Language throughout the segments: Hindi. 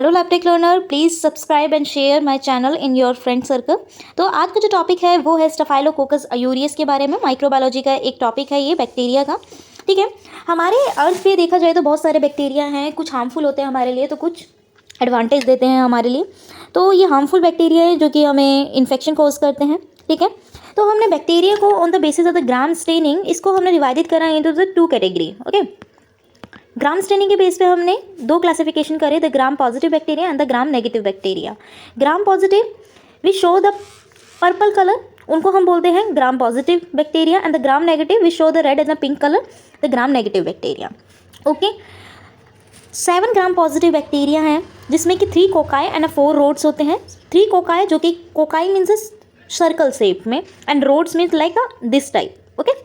Hello laptech learner, please subscribe and share my channel in your friend circle. तो आज का जो टॉपिक है वो है स्टेफाइलोकोकस अयूरियस के बारे में। माइक्रोबायोलॉजी का एक टॉपिक है ये, बैक्टीरिया का। ठीक है, हमारे अर्थ पे देखा जाए तो बहुत सारे बैक्टीरिया हैं। कुछ हार्मफुल होते हैं हमारे लिए, तो कुछ एडवांटेज देते हैं हमारे लिए। तो ये हार्मफुल बैक्टीरिया है जो कि हमें इन्फेक्शन कोज करते हैं। ठीक है, तो हमने बैक्टीरिया को on the basis of the gram staining इसको हमने डिवाइडेड करा into the two category. Okay, gram staining के बेस पे हमने दो क्लासिफिकेशन करे, the gram positive bacteria and the gram negative bacteria. Gram positive we show the purple colour, उनको हम बोलते हैं gram positive bacteria, and the gram negative we show the red and the pink colour, the gram negative bacteria. Okay, 7 gram positive bacteria हैं जिसमें कि 3 कोकाई एंड 4 रोड्स होते हैं। 3 कोकाई जो कि कोकाई मीन्स सर्कल शेप में and rods means like this type. Okay,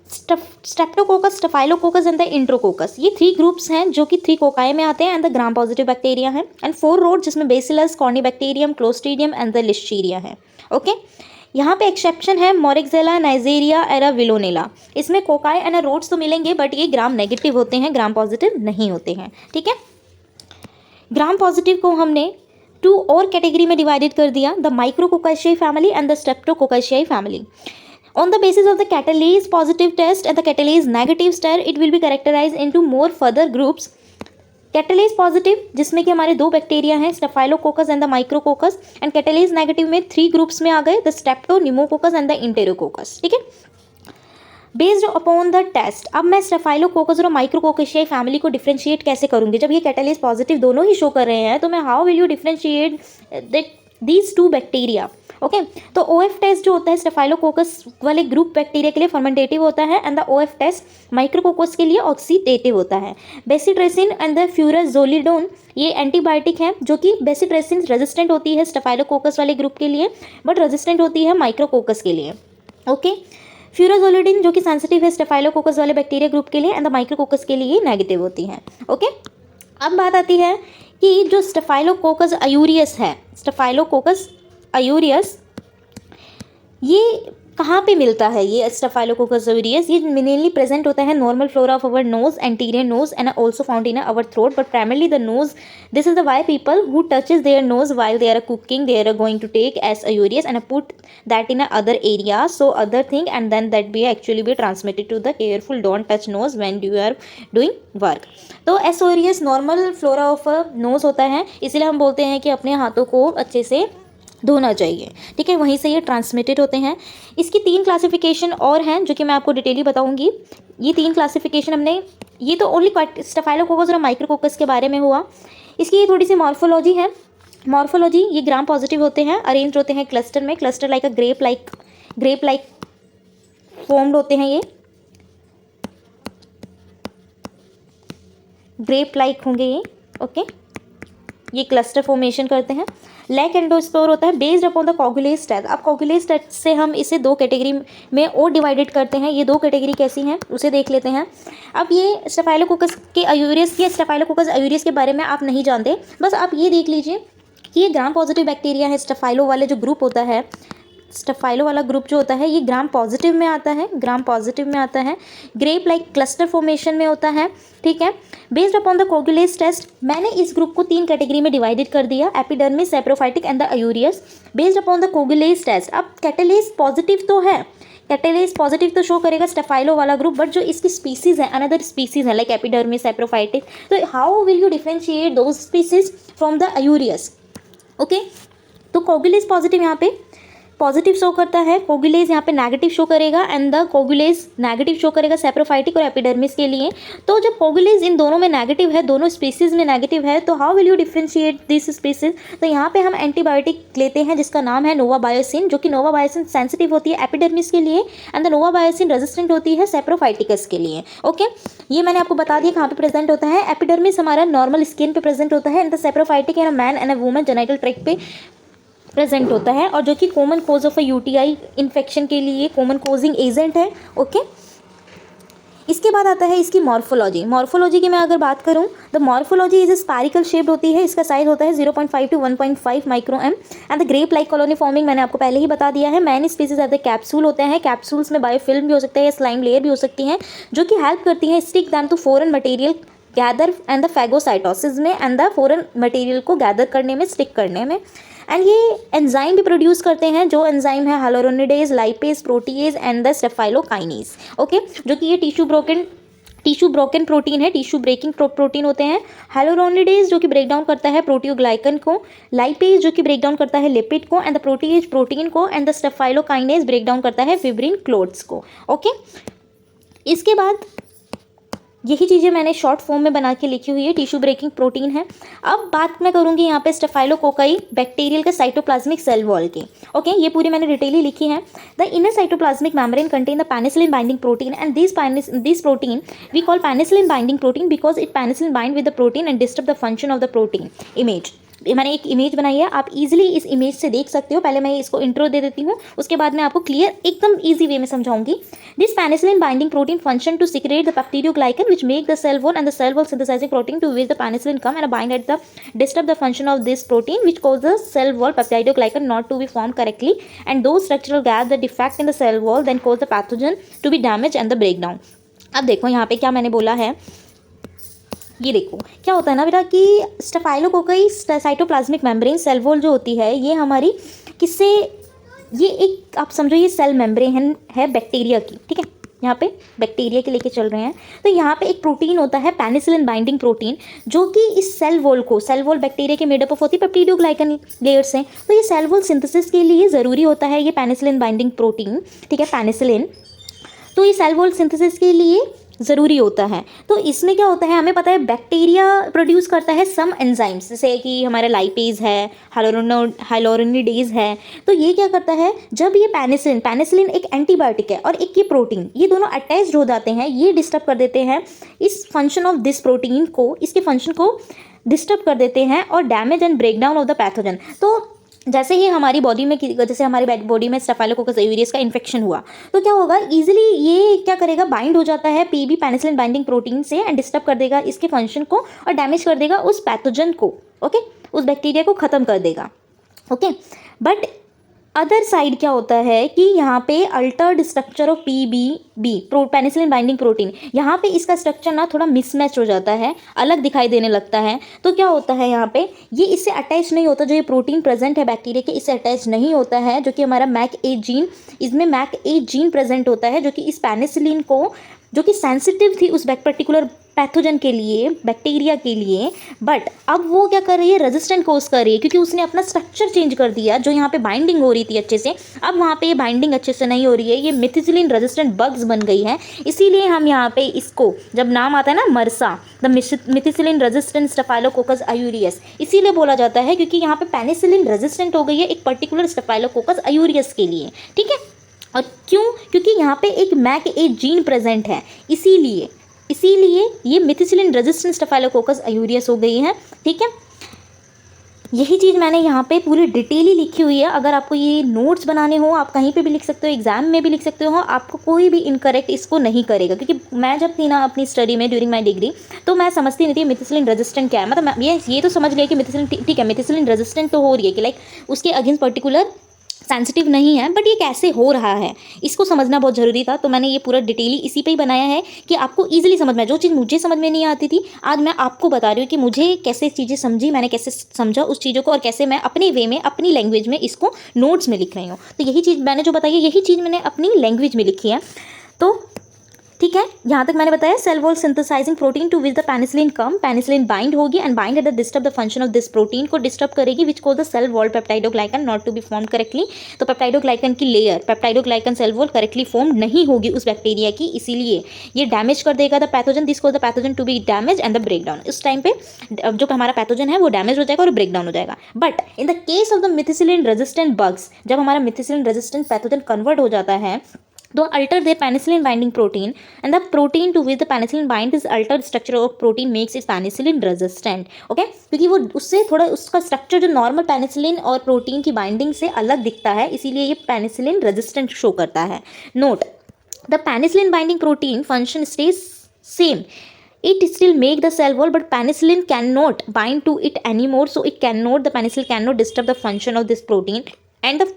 streptococcus, staphylococcus and the enterococcus, ये 3 ग्रुप्स हैं जो कि 3 कोकाई में आते हैं and the gram positive bacteria हैं, एंड 4 रोड जिसमें bacillus, Corynebacterium, clostridium and the Listeria है। ओके, यहाँ पे एक्सेप्शन है मोरिक्सेला, नाइजेरिया, एरा विलोनेला। इसमें कोकाई एंड रोड्स तो मिलेंगे बट ये ग्राम नेगेटिव होते हैं, ग्राम पॉजिटिव नहीं होते हैं। ठीक है, ग्राम पॉजिटिव को हमने 2 और कैटेगरी में डिवाइडेड कर दिया, the micrococcaceae family and the streptococcaceae family. On the basis of the catalase positive test and the catalase negative test, it will be categorized into more further groups. Catalase positive जिसमें कि हमारे 2 बैक्टीरिया हैं, staphylococcus and the micrococcus, and catalase negative में 3 ग्रुप्स में आ गए, the strepto, pneumococcus and the enterococcus. ठीक है, बेस्ड अपॉन द टेस्ट अब मैं स्टेफाइलोकोकस और माइक्रोकोकाशियाई फैमिली को डिफ्रेंशिएट कैसे करूंगी। जब ये कैटेलेस पॉजिटिव दोनों ही शो कर रहे हैं तो मैं how will you differentiate these 2 bacteria. Okay, तो OF टेस्ट जो होता है स्टेफाइलोकोकस वाले ग्रुप बैक्टीरिया के लिए फर्मेंटेटिव होता है, and the OF test micrococcus के लिए ऑक्सीडेटिव होता है। बेसिट्रेसिन एंड द फ्यूराजोलिडोन ये एंटीबायोटिक है जो कि बेसिट्रेसिन रेजिस्टेंट होती है स्टेफाइलोकोकस वाले ग्रुप के लिए बट रेजिस्टेंट होती है माइक्रोकोकस के लिए। ओके, फ्यूराजोलिडिन जो कि सेंसिटिव है स्टेफाइलोकोकस वाले बैक्टीरिया ग्रुप के लिए एंड द माइक्रोकोकस के लिए नेगेटिव होती है। ओके, अब बात आती है कि जो स्टेफाइलोकोकस अयूरियस है, स्टेफाइलोकोकस अयूरियस ये कहाँ पे मिलता है। ये स्टेफाइलोकोकस अयूरियस ये मेनली प्रेजेंट होता है normal flora of our nose, anterior nose and also found in our throat, but primarily the nose. This is the why people who touches their nose while they are cooking they are going to take as aurius and put that in a other area, so other thing and then that be actually be transmitted to the careful don't touch nose when you are doing work। तो S aureus normal flora of nose होता है, इसलिए हम बोलते हैं कि अपने हाथों को अच्छे से धोना चाहिए। ठीक है, वहीं से ये ट्रांसमिटेड होते हैं। इसकी 3 क्लासिफिकेशन और हैं जो कि मैं आपको डिटेली बताऊंगी। ये 3 क्लासिफिकेशन हमने, ये तो ओनली स्टेफाइलोकोकस और माइक्रोकोकस के बारे में हुआ। इसकी ये थोड़ी सी मॉर्फोलॉजी है। मॉर्फोलॉजी, ये ग्राम पॉजिटिव होते हैं, अरेंज होते हैं क्लस्टर में, क्लस्टर लाइक अ ग्रेप लाइक फॉर्म्ड होते हैं। ये ग्रेप लाइक होंगे ये। ओके, ये क्लस्टर फॉर्मेशन करते हैं। लैक एंडोस्पोर होता है based upon the coagulase test. अब कोगुलेस टेस्ट से हम इसे 2 कैटेगरी में और डिवाइडेड करते हैं। ये 2 कैटेगरी कैसी हैं उसे देख लेते हैं। अब ये स्टेफाइलोकोकस के अयूरियस या स्टेफाइलोकोकस अयूरियस के बारे में आप नहीं जानते, बस आप ये देख लीजिए कि ये ग्राम पॉजिटिव बैक्टीरिया है। स्टेफाइलो वाले जो ग्रुप होता है, स्टेफाइलो वाला ग्रुप जो होता है ये ग्राम पॉजिटिव में आता है, ग्राम पॉजिटिव में आता है, ग्रेप लाइक क्लस्टर फॉर्मेशन में होता है। ठीक है, based upon the coagulase test मैंने इस ग्रुप को 3 कैटेगरी में डिवाइडेड कर दिया, epidermis, saprophytic and the aureus, based upon the coagulase test. अब कैटेलेस पॉजिटिव तो है, कैटेलेस पॉजिटिव तो शो करेगा स्टेफाइलो वाला ग्रुप, बट जो इसकी स्पीसीज है, अनदर स्पीसीज है लाइक एपिडर्मिस, सैप्रोफाइटिक, तो how will you differentiate those species from the aureus. Okay, तो कोगुलेस पॉजिटिव यहाँ पे पॉजिटिव शो करता है, कोगुलेस यहाँ पे नेगेटिव शो करेगा, and the coagulase negative show करेगा सैप्रोफाइटिक और एपिडर्मिस के लिए। तो जब कोगुलेस इन दोनों में नेगेटिव है, दोनों स्पीसीज में नेगेटिव है, तो how will you differentiate this species. तो यहाँ पे हम एंटीबायोटिक लेते हैं जिसका नाम है नोवाबायोसिन, जो कि नोवाबायोसिन सेंसिटिव होती है एपिडर्मिस के लिए एंड द नोवाबायोसिन रेजिस्टेंट होती है सैप्रोफाइटिकस के लिए। ओके, ये मैंने आपको बता दिया कहाँ पे प्रेजेंट होता है। एपिडर्मिस हमारा नॉर्मल स्किन पे प्रेजेंट होता है, and the saprophytic and man and a woman genital tract पे प्रेजेंट होता है, और जो कि common cause of a UTI infection के लिए कॉमन कोजिंग एजेंट है। ओके, इसके बाद आता है इसकी मॉर्फोलॉजी। मॉर्फोलॉजी की मैं अगर बात करूं, the morphology is spherical shaped होती है, इसका साइज होता है 0.5 to 1.5 micro m, and the grape like colony forming मैंने आपको पहले ही बता दिया है। Many species are the capsule होते हैं, कैप्सूल्स में बायोफिल्म भी हो सकता है या स्लाइम लेयर भी हो सकती हैं जो कि हेल्प करती हैं stick them to foreign material gather and the phagocytosis में एंड द फॉरेन मटेरियल को गैदर करने में, स्टिक करने में। एंड ये एंजाइम भी प्रोड्यूस करते हैं, जो एंजाइम है hyaluronidase, lipase, protease and the staphylokinase. Okay, जो कि ये टिश्यू ब्रोकन प्रोटीन है, टिश्यू ब्रेकिंग प्रोटीन होते हैं। हाइलुरोनिडेज जो कि ब्रेक डाउन करता है प्रोटियोग्लाइकन को, लाइपेज जो कि ब्रेक डाउन करता है लिपिड को, एंड द प्रोटीएज प्रोटीन को, एंड द स्टेफाइलोकाइनेज ब्रेक डाउन करता है फिब्रिन क्लोट्स को। ओके, इसके बाद यही चीज़ें मैंने शॉर्ट फॉर्म में बना के लिखी हुई है, टिश्यू ब्रेकिंग प्रोटीन है। अब बात मैं करूँगी यहाँ पे स्टेफाइलोकोकाई बैक्टीरियल के साइटोप्लाज्मिक सेल वॉल की। ओके, ये पूरी मैंने डिटेली लिखी है। The inner cytoplasmic membrane contain the penicillin binding protein and this protein we call penicillin binding protein because it penicillin bind with the protein and disturb the function of the protein. Image मैंने एक इमेज बनाई है, आप इजीली इस इमेज से देख सकते हो। पहले मैं इसको इंट्रो दे देती हूँ, उसके बाद मैं आपको क्लियर एकदम इजी वे में समझाऊंगी। This penicillin binding protein function to secrete the peptidoglycan which make the cell wall and the cell wall synthesising protein to which the penicillin come and bind at the disturb the function of this protein which cause the cell wall peptidoglycan not to be form correctly and though structural gap the defect in the cell wall then cause the pathogen to be damage and the break down. अब देखो यहाँ पे क्या मैंने बोला है, ये देखो क्या होता है ना बेटा कि staphylococci cytoplasmic membrane cell wall जो होती है ये हमारी किससे, ये एक आप समझो ये सेल मेम्ब्रेन है बैक्टीरिया की, ठीक है, यहाँ पे बैक्टीरिया के लेके चल रहे हैं। तो यहाँ पे एक प्रोटीन होता है पेनिसिलिन बाइंडिंग प्रोटीन जो कि इस सेल वॉल बैक्टीरिया के मेडअप ऑफ होती है पेप्टिडोग्लाइकन लेयर से। तो ये सेल वॉल सिंथेसिस के लिए ज़रूरी होता है ये पेनिसिलिन बाइंडिंग प्रोटीन, ठीक है, पेनिसिलिन। तो ये सेल वॉल सिंथेसिस के लिए ज़रूरी होता है। तो इसमें क्या होता है, हमें पता है बैक्टीरिया प्रोड्यूस करता है सम एंजाइम्स, जैसे कि हमारा लाइपेज है, हाइलुरोनिडेज है। तो ये क्या करता है, जब ये पेनिसिलिन एक एंटीबायोटिक है और एक ये प्रोटीन, ये दोनों अटैच्ड हो जाते हैं, ये डिस्टर्ब कर देते हैं इस फंक्शन ऑफ दिस प्रोटीन को, इसके फंक्शन को डिस्टर्ब कर देते हैं और damage and break down of the pathogen. तो जैसे ही हमारी बॉडी में स्टेफाइलोकोकस ऑयूरियस का इन्फेक्शन हुआ तो क्या होगा, इजीली ये क्या करेगा, बाइंड हो जाता है पीबी पेनिसिलिन बाइंडिंग प्रोटीन से एंड डिस्टर्ब कर देगा इसके फंक्शन को और डैमेज कर देगा उस पैथोजन को। ओके, उस बैक्टीरिया को ख़त्म कर देगा। ओके, बट अदर साइड क्या होता है कि यहाँ पे altered structure of PBB penicillin binding protein, यहाँ पे इसका स्ट्रक्चर ना थोड़ा मिसमैच हो जाता है, अलग दिखाई देने लगता है। तो क्या होता है, यहाँ पे ये इससे अटैच नहीं होता, जो ये प्रोटीन प्रेजेंट है बैक्टीरिया के, इससे अटैच नहीं होता है, जो कि हमारा मैक-ए जीन, इसमें मैक-ए जीन प्रेजेंट होता है जो कि इस पेनिसिलिन को, जो कि सेंसिटिव थी उस पर्टिकुलर पैथोजन के लिए, बैक्टीरिया के लिए, बट अब वो क्या कर रही है, रेजिस्टेंट कोज कर रही है, क्योंकि उसने अपना स्ट्रक्चर चेंज कर दिया। जो यहाँ पे बाइंडिंग हो रही थी अच्छे से, अब वहाँ पे ये बाइंडिंग अच्छे से नहीं हो रही है, ये मिथिसिलिन रेजिस्टेंट बग्स बन गई है। इसीलिए हम यहाँ पे इसको, जब नाम आता है ना मरसा, द मिथिसिलिन रेजिस्टेंट स्टेफाइलोकोकस आयूरियस, इसीलिए बोला जाता है क्योंकि यहाँ पे पेनिसिलिन रेजिस्टेंट हो गई है एक पर्टिकुलर स्टेफाइलोकोकस आयूरियस के लिए, ठीक है। और क्यों, क्योंकि यहाँ पे एक मैक-ए जीन प्रेजेंट है, इसीलिए ये मिथिसिलिन रेजिस्टेंट स्टेफाइलोकोकस आयूरियस हो गई है, ठीक है। यही चीज़ मैंने यहाँ पे पूरी डिटेली लिखी हुई है। अगर आपको ये नोट्स बनाने हो, आप कहीं पे भी लिख सकते हो, एग्जाम में भी लिख सकते हो, आपको कोई भी इनकरेक्ट इसको नहीं करेगा। क्योंकि मैं जब थी ना अपनी स्टडी में ड्यूरिंग माई डिग्री, तो मैं समझती नहीं थी मिथिसिलिन रेजिस्टेंट क्या है। मतलब ये तो समझ लिया कि मिथिसिलिन, ठीक है, मिथिसिलिन रेजिस्टेंट तो हो रही है कि लाइक उसके अगेंस्ट पर्टिकुलर सेंसिटिव नहीं है, बट ये कैसे हो रहा है इसको समझना बहुत ज़रूरी था। तो मैंने ये पूरा डिटेली इसी पे ही बनाया है कि आपको इजीली समझ में, जो चीज़ मुझे समझ में नहीं आती थी आज मैं आपको बता रही हूँ कि मुझे कैसे चीज़ें समझी, मैंने कैसे समझा उस चीज़ों को और कैसे मैं अपने वे में, अपनी लैंग्वेज में इसको नोट्स में लिख रही हूँ। तो यही चीज़ मैंने जो बताई है, यही चीज़ मैंने अपनी लैंग्वेज में लिखी है। तो ठीक है, यहाँ तक मैंने बताया cell wall synthesising protein to which the penicillin come, penicillin bind होगी and bind at the disturb the function of this protein को डिस्टर्ब करेगी which cause the cell wall peptidoglycan not to be form correctly. तो पेप्टाइडोग्लाइकन की layer, peptidoglycan cell wall correctly form नहीं होगी उस बैक्टीरिया की, इसीलिए ये डैमेज कर देगा the pathogen, this cause the pathogen to be damage and the break down. इस टाइम पे जो हमारा पैथोजन है वो डैमेज हो जाएगा और ब्रेक डाउन हो जाएगा। But in the case of the methicillin resistant bugs, जब हमारा मिथिसिलिन रेजिस्टेंट पैथोजन कन्वर्ट हो जाता है, तो alter their penicillin binding protein and the protein to which the penicillin bind is altered structure of protein makes it penicillin resistant। Okay, क्योंकि वो उससे थोड़ा उसका स्ट्रक्चर जो नॉर्मल पेनिसिलिन और प्रोटीन की बाइंडिंग से अलग दिखता है, इसीलिए ये पेनिसिलिन रेजिस्टेंट शो करता है। Note, the penicillin binding protein function stage same, it still make the cell wall but penicillin cannot bind to it anymore, so the penicillin cannot disturb the function of this protein and the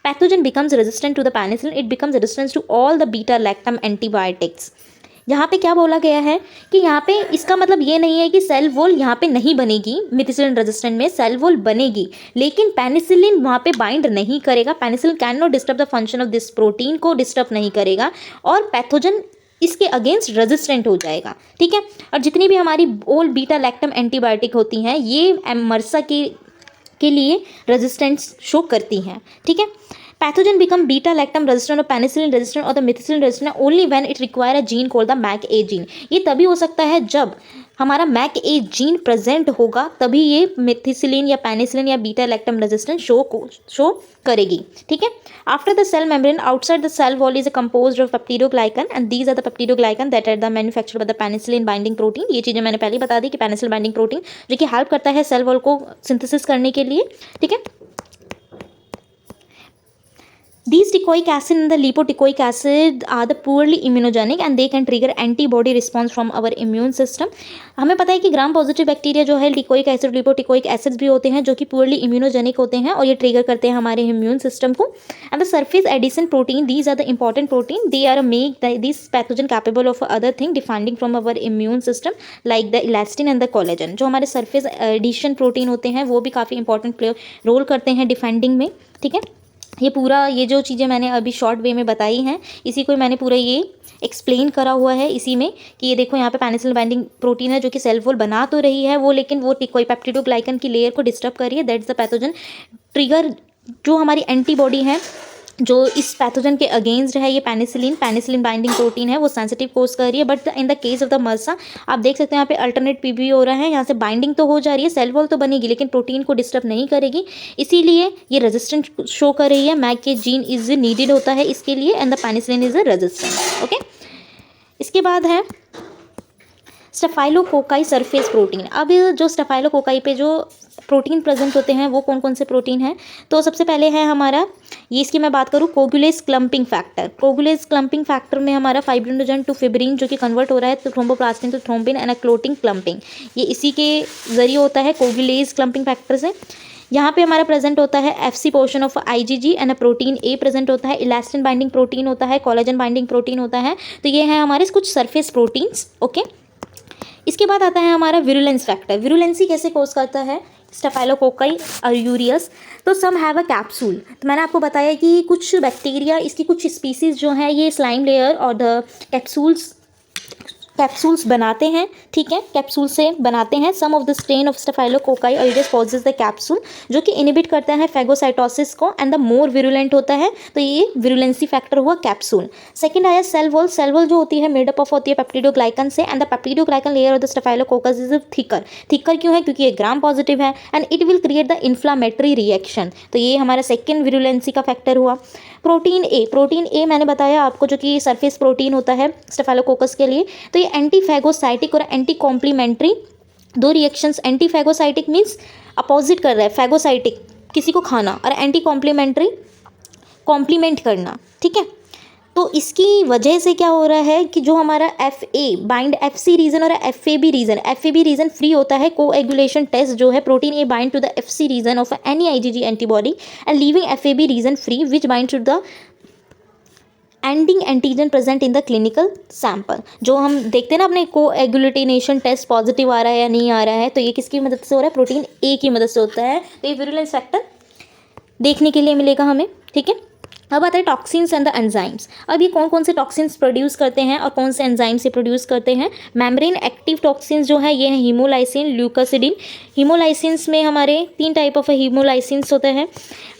pathogen becomes resistant to the penicillin, it becomes resistant to all the beta lactam antibiotics। यहाँ पे क्या बोला गया है कि यहाँ पे इसका मतलब ये नहीं है कि सेल वॉल यहाँ पे नहीं बनेगी, मेथिसिलिन रेजिस्टेंट में सेल वॉल बनेगी, लेकिन पेनिसिलिन वहाँ पे बाइंड नहीं करेगा। Penicillin can not disturb the function of this protein को डिस्टर्ब नहीं करेगा और पैथोजन इसके अगेंस्ट रेजिस्टेंट हो जाएगा, ठीक है। और जितनी भी हमारी ओल बीटा लैक्टम एंटीबायोटिक होती हैं ये मर्सा के लिए रेजिस्टेंस शो करती हैं, ठीक है। Pathogen become beta lactam resistant और पेनिसिलिन रेजिस्टेंट और the methicillin resistant only when it require a gene called the mec A gene. ये तभी हो सकता है जब हमारा मैक ए जीन प्रेजेंट होगा, तभी ये मेथिसिलिन या पेनिसिलिन या बीटा लैक्टम रेजिस्टेंस शो करेगी, ठीक है। After the cell membrane outside the cell wall is composed of peptidoglycan and these are the peptidoglycan that are the manufactured by the penicillin binding protein. ये चीज़ें मैंने पहले बता दी कि पेनिसिलिन बाइंडिंग प्रोटीन जो कि हेल्प करता है सेल वॉल को सिंथेसिस करने के लिए, ठीक है। These teichoic acid and the lipoteichoic acid are the poorly immunogenic and they can trigger antibody response from our immune system। हमें पता है कि ग्राम पॉजिटिव बैक्टीरिया जो है टिकोइक एसिड लिपोटिकोइक एसिड्स भी होते हैं जो कि पूरली इम्यूनोजेनिक होते हैं और ये ट्रिगर करते हैं हमारे इम्यून सिस्टम को। And the surface adhesion protein these are the important protein, they are make this pathogen capable of other thing defending from our immune system like the elastin and the collagen. जो हमारे सरफेस एडिशन प्रोटीन होते हैं वो भी काफ़ी इंपॉर्टेंट रोल करते हैं डिफेंडिंग में, ठीक है। ये जो चीज़ें मैंने अभी शॉर्ट वे में बताई हैं इसी को मैंने पूरा ये एक्सप्लेन करा हुआ है इसी में कि ये देखो यहाँ पे पेनिसिलिन बाइंडिंग प्रोटीन है जो कि सेल वॉल बना तो रही है वो, लेकिन वो कोई पेप्टिडोग्लाइकन की लेयर को डिस्टर्ब कर रही है। That's the pathogen trigger. जो हमारी एंटीबॉडी है जो इस पैथोजन के अगेंस्ट है, ये पेनिसिलिन बाइंडिंग प्रोटीन है वो सेंसिटिव कोज कर रही है। But in the case of the MRSA आप देख सकते हैं यहाँ पे अल्टरनेट पीबी हो रहा है, यहाँ से बाइंडिंग तो हो जा रही है, सेल वॉल तो बनेगी लेकिन प्रोटीन को डिस्टर्ब नहीं करेगी, इसीलिए ये रेजिस्टेंट शो कर रही है। मैक के जीन इज नीडेड होता है इसके लिए and the penicillin is resistant, okay. इसके बाद है स्टेफाइलोकोकाई सरफेस प्रोटीन। अब जो स्टेफाइलोकोकाई पे जो प्रोटीन प्रेजेंट होते हैं वो कौन कौन से प्रोटीन हैं, तो सबसे पहले है हमारा ये, इसकी मैं बात करूँ कोगुलेज क्लम्पिंग फैक्टर। कोगुलेज क्लम्पिंग फैक्टर में हमारा फाइब्रिनोजन टू फिब्रिन जो कि कन्वर्ट हो रहा है तो thromboplastin to thrombin and clotting clumping, ये इसी के जरिए होता है कोगुलेज क्लम्पिंग फैक्टर से। यहाँ पे हमारा प्रेजेंट होता है FC portion of IgG and protein A present होता है, इलास्टिन बाइंडिंग प्रोटीन होता है, कोलेजन बाइंडिंग प्रोटीन होता है। तो ये है हमारे कुछ सरफेस प्रोटीन्स, ओके। इसके बाद आता है हमारा विरुलेंस फैक्टर। विरुलेंसी कैसे कोज करता है स्टेफाइलोकोकाई अयूरियस, तो सम हैव अ कैप्सूल। तो मैंने आपको बताया कि कुछ बैक्टीरिया इसकी कुछ स्पीसीज जो है ये स्लाइम लेयर और द कैप्सूल्स बनाते हैं, ठीक है, कैप्सूल से बनाते हैं। Some of the strain of staphylococci aureus possess the capsule जो कि इनिबिट करता है फैगोसाइटोसिस को एंड द मोर विरुलेंट होता है, तो ये विरुलेंसी फैक्टर हुआ कैप्सूल। सेकंड आया सेल वॉल। सेल वॉल जो होती है मेडअप ऑफ होती है पेप्टिडोग्लाइकन से and the peptidoglycan layer of the staphylococcus is thicker. Thicker क्यों है, क्योंकि ये ग्राम पॉजिटिव है and it will create the inflammatory reaction, तो ये हमारा सेकेंड विरुलेंसी का फैक्टर हुआ। प्रोटीन ए मैंने बताया आपको जो कि सरफेस प्रोटीन होता है स्टेफाइलोकोकस के लिए, तो ये एंटी फैगोसाइटिक और एंटी कॉम्प्लीमेंट्री दो reactions. Anti phagocytic means opposite कर रहा है, फैगोसाइटिक किसी को खाना और एंटी कॉम्प्लीमेंट्री कॉम्प्लीमेंट करना, ठीक है। तो इसकी वजह से क्या हो रहा है कि जो हमारा F A bind F C region और F A B region free होता है कोएगुलेशन टेस्ट जो है protein A bind to the F C region of any IgG antibody and leaving F A B region free which bind to the ending antigen present in the clinical sample. जो हम देखते हैं ना अपने कोएगुलेटिनेशन टेस्ट पॉजिटिव आ रहा है या नहीं आ रहा है, तो ये किसकी मदद से हो रहा है, प्रोटीन ए की मदद से होता है। तो ये विरुलेंस फैक्टर देखने के लिए मिलेगा हमें, ठीक है। अब आता है टॉक्सिन्स एंड द एंजाइम्स। अब ये कौन कौन से टॉक्सिन्स प्रोड्यूस करते हैं और कौन से एंजाइम से प्रोड्यूस करते हैं। मेम्ब्रेन एक्टिव टॉक्सिन्स जो है ये है हीमोलाइसिन, ल्यूकोसिडिन। हीमोलाइसिन्स में हमारे 3 टाइप ऑफ हीमोलाइसिन्स होते हैं,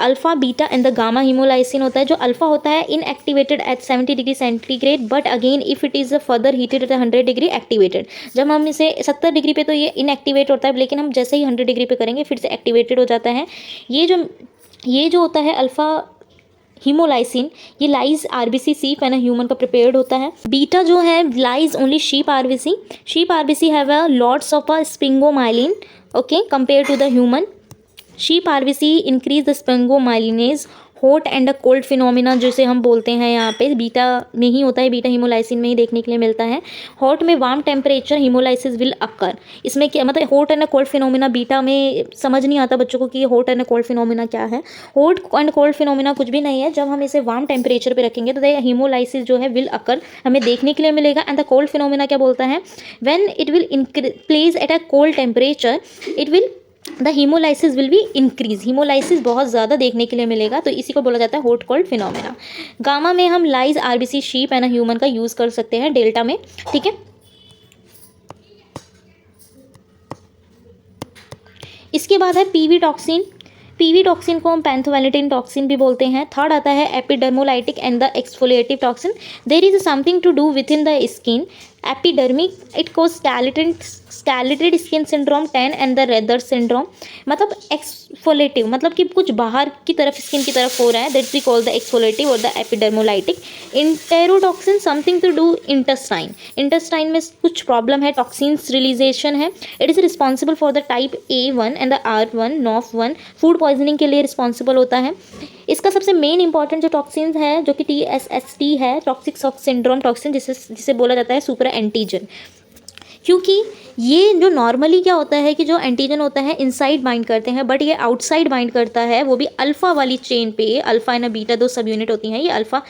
alpha, beta and the gamma haemolysin होता है। जो अल्फा होता है inactivated at 70 degree centigrade but again if it is further heated at 100 degree activated. जब हम इसे 70 डिग्री पे तो ये इनएक्टिवेट होता है, लेकिन हम जैसे ही 100 डिग्री पे करेंगे फिर से एक्टिवेटेड हो जाता है। ये जो होता है अल्फा हीमोलाइसिन ये लाइज आरबीसी सीप है ना ह्यूमन का प्रिपेयर्ड होता है। बीटा जो है lyse only sheep RBC have a lots of a sphingomyelin, okay, compare to the human. Sheep RBC increase the sphingomyelinase hot and a cold phenomena जैसे हम बोलते हैं, यहाँ पे बीटा में ही होता है, बीटा हीमोलाइसिन में ही देखने के लिए मिलता है। हॉट में warm temperature haemolysis will occur. इसमें क्या मतलब hot and cold phenomena, beta में समझ नहीं आता बच्चों को कि हॉट एंड कोल्ड फिनोमिना क्या है। हॉट एंड कोल्ड फिनोमिना कुछ भी नहीं है, जब हम इसे वार्म टेम्परेचर पे रखेंगे तो हीमोलाइसिस जो है विल अकर हमें देखने के लिए मिलेगा। एंड द कोल्ड फिनोमिना क्या बोलता है, when it will place at a cold temperature it will the haemolysis will be increase. Haemolysis बहुत ज़्यादा देखने के लिए मिलेगा, तो इसी को बोला जाता है हॉट कोल्ड फिनोमेना। गामा में हम lies, RBC, sheep and human का यूज़ कर सकते हैं डेल्टा में, ठीक है। इसके बाद है पीवी टॉक्सिन। पीवी टॉक्सिन को हम पैंथोवैलेटिन टॉक्सिन भी बोलते हैं। थर्ड आता है epidermolytic and the exfoliative toxin. There is something to do with in the skin epidermic, it cause scalded skin syndrome 10 and the Ritter syndrome. मतलब एक्सफोलेटिव मतलब कि कुछ बाहर की तरफ स्किन की तरफ हो रहा है, that we call the exfoliative और the epidermolytic. Enterotoxin something to do intestine, intestine में कुछ प्रॉब्लम है, टॉक्सिन्स रिलीजेशन है। It is responsible for the type A1 and the R1 NOF1, food poisoning के लिए रिस्पॉन्सिबल होता है। इसका सबसे मेन इंपॉर्टेंट जो टॉक्सिन्स है जो कि TSST है, टॉक्सिक शॉक सिंड्रोम टॉक्सिन, जिसे बोला जाता है सुपरा एंटीजन। क्योंकि ये जो नॉर्मली क्या होता है कि जो एंटीजन होता है इनसाइड बाइंड करते हैं, बट ये आउटसाइड बाइंड करता है, वो भी अल्फा वाली चेन पे। अल्फा एंड बीटा दो सब यूनिट होती हैं, ये अल्फा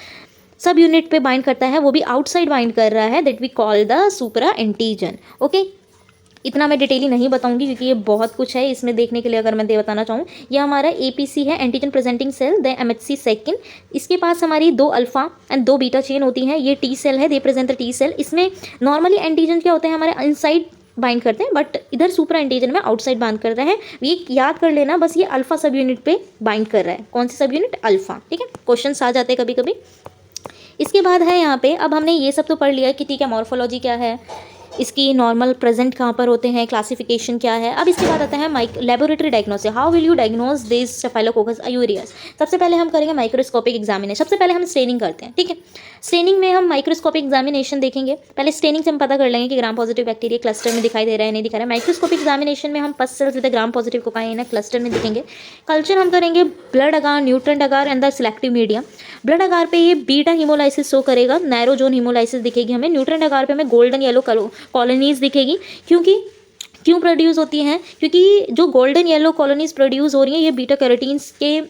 सब यूनिट पे बाइंड करता है, वो भी आउटसाइड बाइंड कर रहा है, that we call the supra antigen. Okay, इतना मैं डिटेली नहीं बताऊंगी क्योंकि ये बहुत कुछ है इसमें देखने के लिए। अगर मैं बताना चाहूँ, ये हमारा APC है, antigen presenting cell, the MHC second. इसके पास हमारी 2 अल्फा एंड 2 बीटा चेन होती हैं। ये T सेल है, they present the T cell. इसमें नॉर्मली एंटीजन क्या होते हैं, हमारे इनसाइड बाइंड करते हैं, बट इधर सुपरा एंटीजन में आउटसाइड बाइंड कर रहे हैं। ये याद कर लेना बस, ये अल्फा सब यूनिट पे बाइंड कर रहा है। कौन सी सब यूनिट? अल्फा, ठीक है। क्वेश्चन आ जाते हैं कभी कभी। इसके बाद है यहाँ पे, अब हमने ये सब तो पढ़ लिया कि ठीक है मॉर्फोलॉजी क्या है, इसकी नॉर्मल प्रेजेंट कहाँ पर होते हैं, क्लासिफिकेशन क्या है। अब इसके बाद आता है laboratory diagnosis. How will you diagnose this staphylococcus aureus. सबसे पहले हम करेंगे माइक्रोस्कोपिक एग्जामिनेशन। सबसे पहले हम स्टेनिंग करते हैं, ठीक है। स्टेनिंग में हम माइक्रोस्कोपिक एग्जामिनेशन देखेंगे। पहले स्टेनिंग से हम पता कर लेंगे कि ग्राम पॉजिटिव बैक्टीरिया क्लस्टर में दिखाई दे रहा है नहीं दिखा रहा है। माइक्रोस्कोपिक एग्जामिनेशन में हम pus cells with gram positive cocci cluster में दिखेंगे। कल्चर हम करेंगे blood agar, nutrient agar and the selective medium. Blood agar पे ये बीटा हीमोलाइसिस शो करेगा, नैरो जोन हीमोलाइसिस दिखेगी हमें। न्यूट्रेंट अगार पे हमें गोल्डन येलो कॉलोनीज दिखेगी। क्यों प्रोड्यूस होती हैं? क्योंकि जो गोल्डन येलो कॉलोनीज प्रोड्यूस हो रही हैं ये बीटा कैरोटीन्स के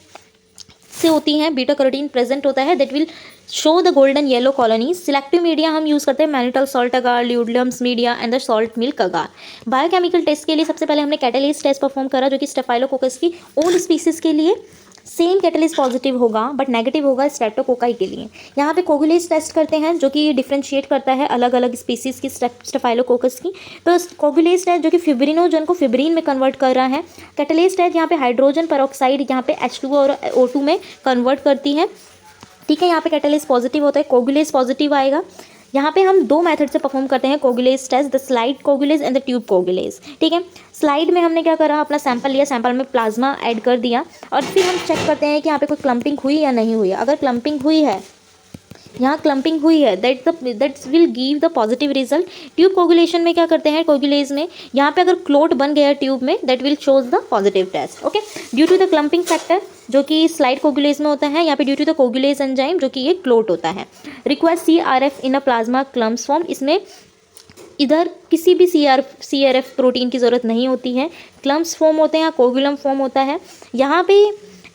से होती हैं। बीटा कैरोटीन प्रेजेंट होता है, that will show the golden yellow colonies. Selective media हम यूज़ करते हैं mannitol salt agar, Ludlam's media and the salt milk agar. Biochemical test के लिए सबसे पहले हमने कैटालिस टेस्ट परफॉर्म करा, जो कि स्टेफाइलोकोकस की ओल्ड स्पीसीज के लिए सेम कैटलिस्ट पॉजिटिव होगा बट नेगेटिव होगा स्ट्रेप्टोकोकाई के लिए। यहाँ पे कोगुलेज टेस्ट करते हैं जो कि डिफ्रेंशिएट करता है अलग अलग स्पीसीज़ की स्टेफाइलोकोकस की। तो कोगुलेज टेस्ट जो कि फिब्रिनोजन को फिब्रिन में कन्वर्ट कर रहा है। कैटलिस्ट टेस्ट यहाँ पे हाइड्रोजन पेरोक्साइड यहाँ पे H2O और O2 में कन्वर्ट करती है, ठीक है। यहाँ पे कैटलिस्ट पॉजिटिव होता है, कोगुलेज पॉजिटिव आएगा। यहाँ पे हम 2 मेथड से परफॉर्म करते हैं coagulase test, the slide coagulase and the tube coagulase, ठीक है। स्लाइड में हमने क्या करा, अपना सैंपल लिया, सैंपल में प्लाज्मा ऐड कर दिया और फिर हम चेक करते हैं कि यहाँ पे कोई क्लम्पिंग हुई या नहीं हुई है। अगर क्लम्पिंग हुई है, यहाँ क्लम्पिंग हुई है, that will give the positive result. Tube coagulation में क्या करते हैं, कोगुलेज में यहाँ पे अगर क्लोट बन गया ट्यूब में, that will shows the positive test, okay. Due to the clumping factor जो कि स्लाइड कोगुलेज में होता है, यहाँ पे due to the coagulase enzyme जो कि ये क्लोट होता है। Required CRF in a plasma clumps form, इसमें इधर किसी भी CRF प्रोटीन की ज़रूरत नहीं होती है, क्लम्प्स फॉर्म होते हैं, कोगुलम फॉर्म होता है। यहाँ पे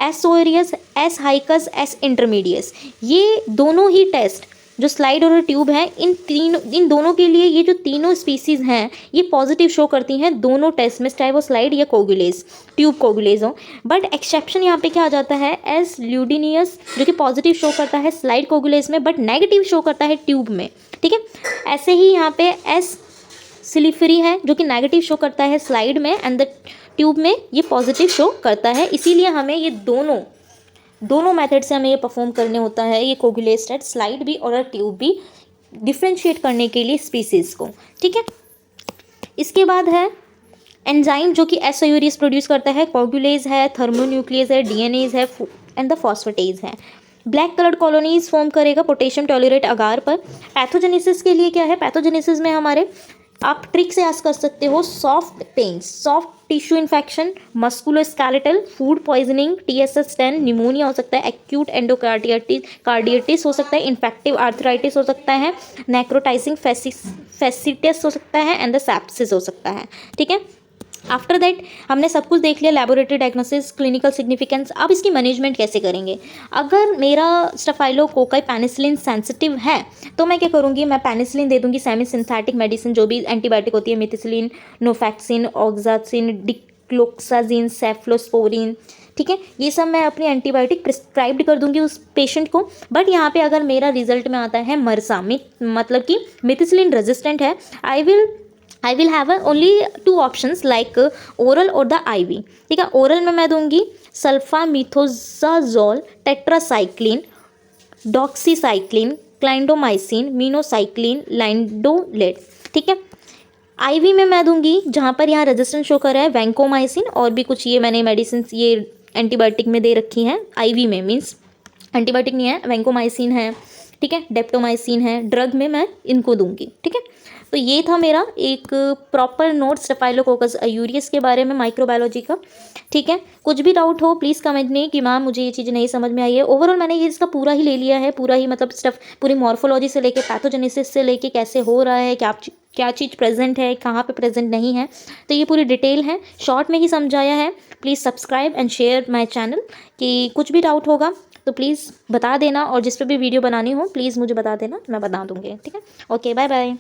S सोरियस, S हाइकस, S इंटरमीडियस, ये दोनों ही टेस्ट जो स्लाइड और ट्यूब है, इन दोनों के लिए ये जो तीनों स्पीसीज़ हैं ये पॉजिटिव शो करती हैं दोनों टेस्ट में, चाहे वो स्लाइड या कोगुलेज, ट्यूब कोगुलेज हो। बट एक्सेप्शन यहाँ पे क्या आ जाता है, S ल्यूडिनियस जो कि पॉजिटिव शो करता है स्लाइड कोगुलेज में बट नेगेटिव शो करता है ट्यूब में, ठीक है। ऐसे ही यहाँ पे S सिलिफरी है जो कि नेगेटिव शो करता है स्लाइड में एंड द ट्यूब में ये पॉजिटिव शो करता है। इसीलिए हमें ये दोनों मेथड से हमें ये परफॉर्म करने होता है, ये कोगुलेज टेस्ट, स्लाइड भी और ट्यूब भी, डिफ्रेंशिएट करने के लिए स्पीसीज़ को, ठीक है। इसके बाद है एंजाइम जो कि S आयूरियस प्रोड्यूस करता है, कोगुलेज है, थर्मोन्यूक्लियस है, DNase है एंड द फॉस्फेटेज है। ब्लैक कलर्ड कॉलोनीज फॉर्म करेगा पोटेशियम टॉलरेट अगार पर। पैथोजेनेसिस के लिए क्या है, पैथोजेनेसिस में हमारे आप ट्रिक से आस कर सकते हो soft pens, soft tissue infection, musculoskeletal, food poisoning, TSS10, pneumonia हो सकता है, एक्यूट कार्डियटिस हो सकता है, इन्फेक्टिव आर्थराइटिस हो सकता है, नेक्रोटाइजिंग फेसिटिस हो सकता है एंड द सेप्सिस हो सकता है। ठीक है, आफ्टर दैट हमने सब कुछ देख लिया, लेबोरेटरी डायग्नोसिस, क्लिनिकल सिग्निफिकेंस। अब इसकी मैनेजमेंट कैसे करेंगे? अगर मेरा स्टाफाइलोकोकाई पेनिसिलिन सेंसिटिव है तो मैं क्या करूँगी, मैं पेनिसिलिन दे दूँगी, सेमी सिंथेटिक मेडिसिन जो भी एंटीबायोटिक होती है, मिथिसिलिन, नोफैक्सिन, ऑक्सासिन, डिक्लोक्साजिन, सेफ्लोस्पोरिन, ठीक है, ये सब मैं अपनी एंटीबायोटिक प्रिस्क्राइब्ड कर दूंगी उस पेशेंट को। बट यहाँ पे अगर मेरा रिजल्ट में आता है मरसा, मतलब कि मिथिसिलिन रेजिस्टेंट है, I will have only 2 options like oral और द IV। ठीक है, ओरल में मैं दूंगी सल्फामिथोजाजोल, टेट्रासाइक्लिन, डॉक्सीसाइक्लिन, क्लाइंडोमाइसिन, मिनोसाइक्लिन, लाइंडोलेट। ठीक है, IV में मैं दूंगी, जहाँ पर यहाँ रेजिस्टेंस शो कर रहा है, वैंकोमाइसिन और भी कुछ ये मैंने मेडिसिन ये एंटीबायोटिक में दे रखी हैं। IV में मीन्स एंटीबायोटिक नहीं है, वैंकोमाइसिन है, ठीक है, डेप्टोमाइसिन है, ड्रग में मैं इनको दूंगी। ठीक है, तो ये था मेरा एक प्रॉपर नोट स्टेफाइलोकोकस अयूरियस के बारे में, माइक्रोबायोलॉजी का। ठीक है, कुछ भी डाउट हो प्लीज़ कमेंट नहीं कि मैम मुझे ये चीज़ें नहीं समझ में आई है। ओवरऑल मैंने ये इसका पूरा ही ले लिया है, पूरा ही मतलब स्टफ, पूरी मॉर्फोलॉजी से लेके पैथोजेनेसिस से लेके कैसे हो रहा है, क्या चीज़ प्रेजेंट है, कहाँ पे प्रेजेंट नहीं है, तो ये पूरी डिटेल है, शॉर्ट में ही समझाया है। Please subscribe and share my channel. कि कुछ भी डाउट होगा तो प्लीज़ बता देना, और जिस पे भी वीडियो बनानी हो प्लीज़ मुझे बता देना, मैं बता दूँगी। ठीक है, ओके, बाय बाय।